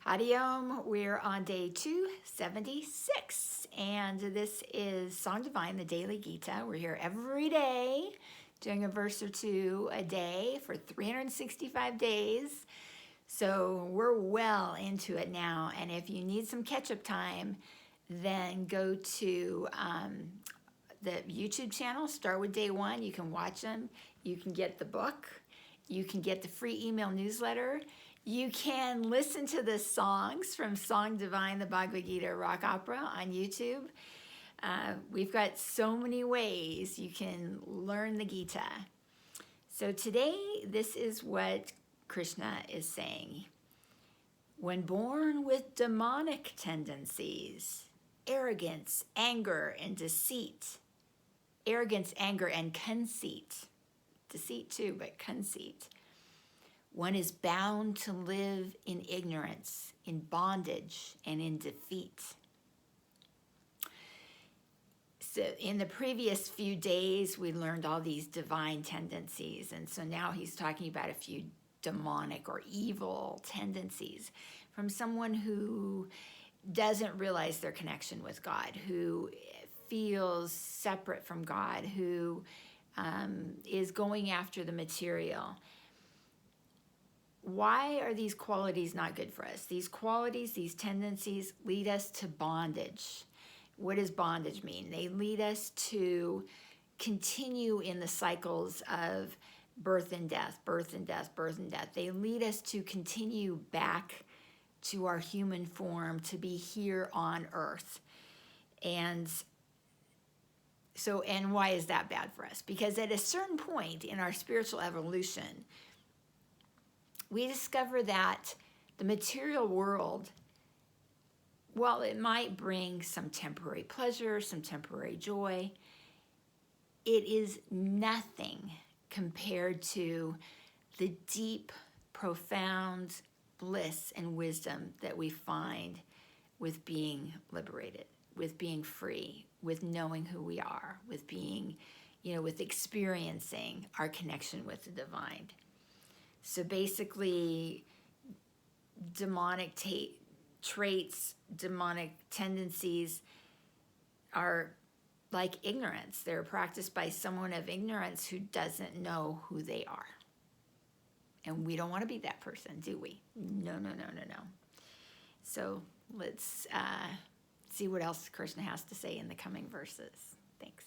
Hadi Om, we're on day 276, and this is Song Divine, the Daily Gita. We're here every day, doing a verse or two a day for 365 days. So we're well into it now, and if you need some catch-up time, then go to the YouTube channel, start with day 1. You can watch them, you can get the book, you can get the free email newsletter. You can listen to the songs from Song Divine, the Bhagavad Gita rock opera on YouTube. We've got so many ways you can learn the Gita. So today, this is what Krishna is saying. When born with demonic tendencies, arrogance, anger, and deceit, arrogance, anger, and conceit, deceit too, but conceit, one is bound to live in ignorance, in bondage, and in defeat. So in the previous few days, we learned all these divine tendencies. And so now he's talking about a few demonic or evil tendencies from someone who doesn't realize their connection with God, who feels separate from God, who is going after the material. Why are these qualities not good for us? These qualities, these tendencies lead us to bondage. What does bondage mean? They lead us to continue in the cycles of birth and death, birth and death, birth and death. They lead us to continue back to our human form, to be here on earth. And so, and why is that bad for us? Because at a certain point in our spiritual evolution, we discover that the material world, while it might bring some temporary pleasure, some temporary joy, it is nothing compared to the deep, profound bliss and wisdom that we find with being liberated, with being free, with knowing who we are, with being, with experiencing our connection with the divine. So basically, demonic traits, demonic tendencies are like ignorance. They're practiced by someone of ignorance who doesn't know who they are. And we don't want to be that person, do we? No. So let's see what else Krishna has to say in the coming verses. Thanks.